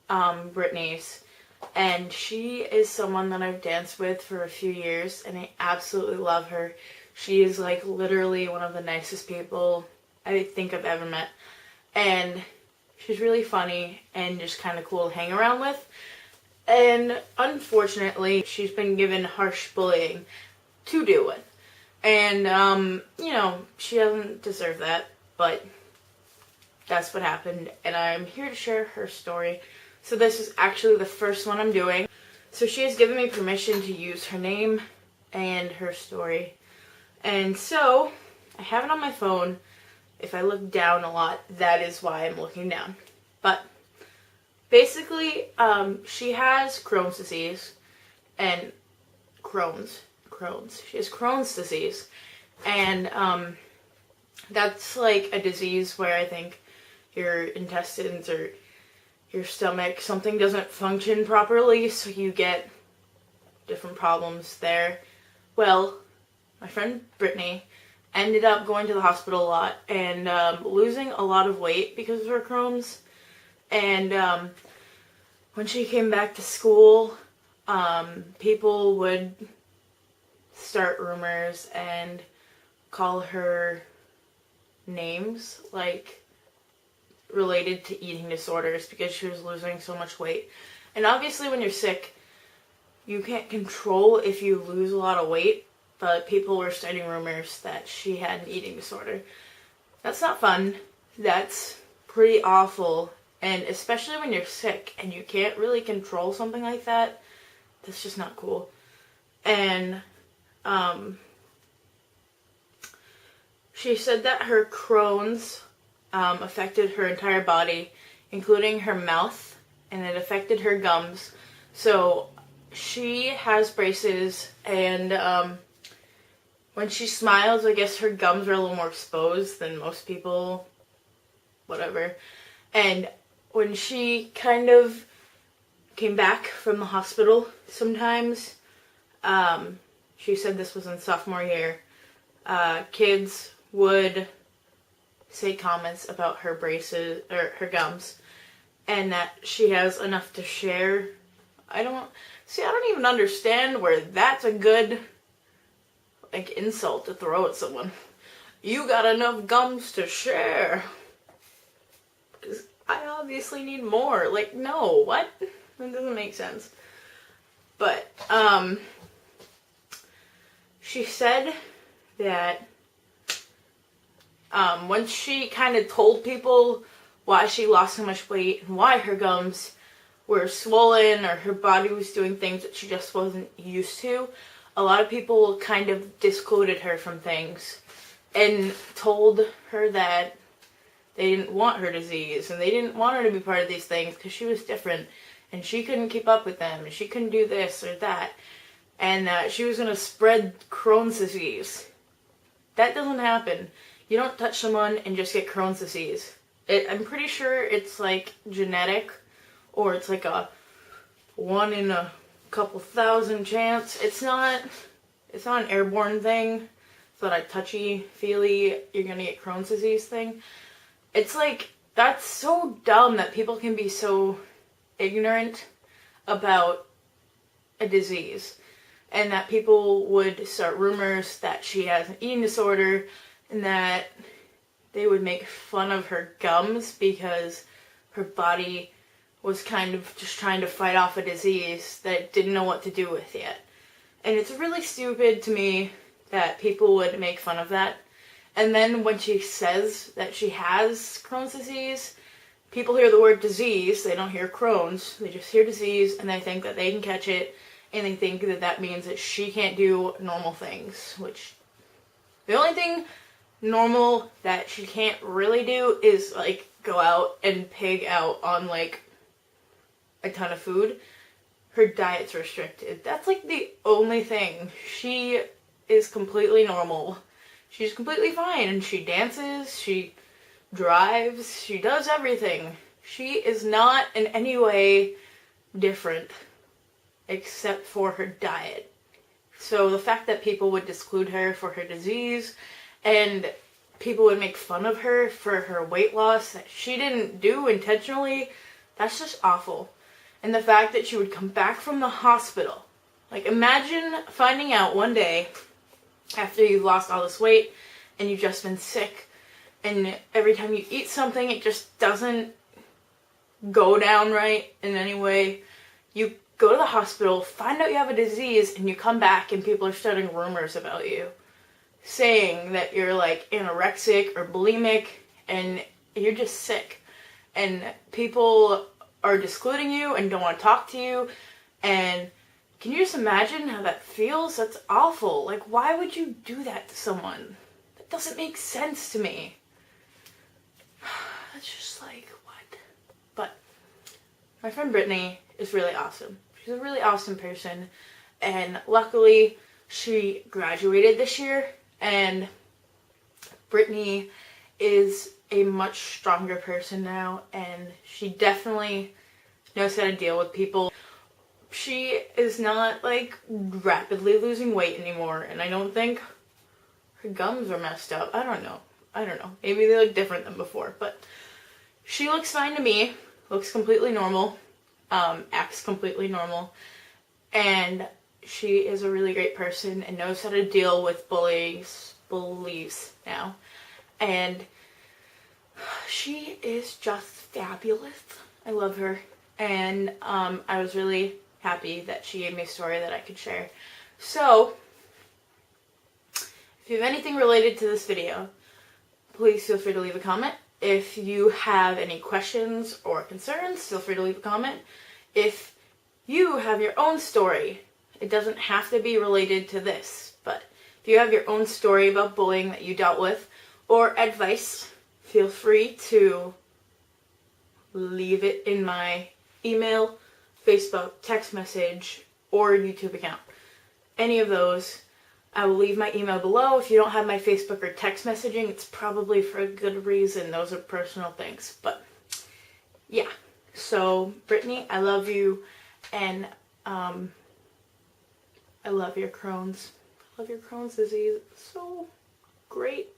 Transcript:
Brittany's, and she is someone that I've danced with for a few years, and I absolutely love her. She is like literally one of the nicest people I think I've ever met, and she's really funny and just kind of cool to hang around with. And unfortunately, she's been given harsh bullying to deal with. And, she doesn't deserve that, but that's what happened. And I'm here to share her story. So this is actually the first one I'm doing. So she has given me permission to use her name and her story. And so, I have it on my phone. If I look down a lot, that is why I'm looking down. But basically, she has Crohn's disease, and Crohn's. She has Crohn's disease, and that's like a disease where I think your intestines or your stomach, something doesn't function properly, so you get different problems there. Well, my friend Brittany ended up going to the hospital a lot and losing a lot of weight because of her Crohn's. And when she came back to school, people would start rumors and call her names like related to eating disorders because she was losing so much weight. And obviously when you're sick, you can't control if you lose a lot of weight, but people were starting rumors that she had an eating disorder. That's not fun. That's pretty awful. And especially when you're sick and you can't really control something like that, that's just not cool. And she said that her Crohn's affected her entire body, including her mouth, and it affected her gums. So she has braces, and when she smiles, I guess her gums are a little more exposed than most people, whatever. And when she kind of came back from the hospital sometimes, she said this was in sophomore year, kids would say comments about her braces, or her gums, and that she has enough to share. I don't even understand where that's a good, insult to throw at someone. You got enough gums to share. Because I obviously need more. No, what? That doesn't make sense. But, she said that once she kind of told people why she lost so much weight and why her gums were swollen or her body was doing things that she just wasn't used to, a lot of people kind of discluded her from things and told her that they didn't want her disease and they didn't want her to be part of these things because she was different and she couldn't keep up with them and she couldn't do this or that, and that she was going to spread Crohn's disease. That doesn't happen. You don't touch someone and just get Crohn's disease. I'm pretty sure it's genetic, or it's a 1 in a couple thousand chance. It's not an airborne thing. It's not a touchy-feely, you're gonna get Crohn's disease thing. It's that's so dumb that people can be so ignorant about a disease. And that people would start rumors that she has an eating disorder and that they would make fun of her gums because her body was kind of just trying to fight off a disease that it didn't know what to do with yet. And it's really stupid to me that people would make fun of that. And then when she says that she has Crohn's disease, people hear the word disease, they don't hear Crohn's, they just hear disease and they think that they can catch it. And they think that that means that she can't do normal things, which the only thing normal that she can't really do is go out and pig out on a ton of food. Her diet's restricted. That's the only thing. She is completely normal. She's completely fine, and she dances, she drives, she does everything. She is not in any way different except for her diet. So the fact that people would exclude her for her disease and people would make fun of her for her weight loss that she didn't do intentionally, That's just awful. And the fact that she would come back from the hospital. Like, imagine finding out one day after you've lost all this weight and you've just been sick, and every time you eat something it just doesn't go down right in any way. You go to the hospital, find out you have a disease, and you come back and people are starting rumors about you, saying that you're like anorexic or bulimic and you're just sick. And people are excluding you and don't want to talk to you. And can you just imagine how that feels? That's awful. Like, why would you do that to someone? That doesn't make sense to me. That's just like, what? But my friend Brittany is really awesome. She's a really awesome person. And luckily, she graduated this year. And Brittany is a much stronger person now. And she definitely knows how to deal with people. She is not, like, rapidly losing weight anymore, and I don't think her gums are messed up. I don't know. Maybe they look different than before, but she looks fine to me. Looks completely normal. Acts completely normal. And she is a really great person and knows how to deal with bullies now. And she is just fabulous. I love her. And I was really happy that she gave me a story that I could share. So, if you have anything related to this video, please feel free to leave a comment. If you have any questions or concerns, feel free to leave a comment. If you have your own story, it doesn't have to be related to this, but if you have your own story about bullying that you dealt with, or advice, feel free to leave it in my email, Facebook, text message, or YouTube account. Any of those. I will leave my email below. If you don't have my Facebook or text messaging, it's probably for a good reason. Those are personal things. But yeah. So, Brittany, I love you. And I love your Crohn's. I love your Crohn's disease. It's so great.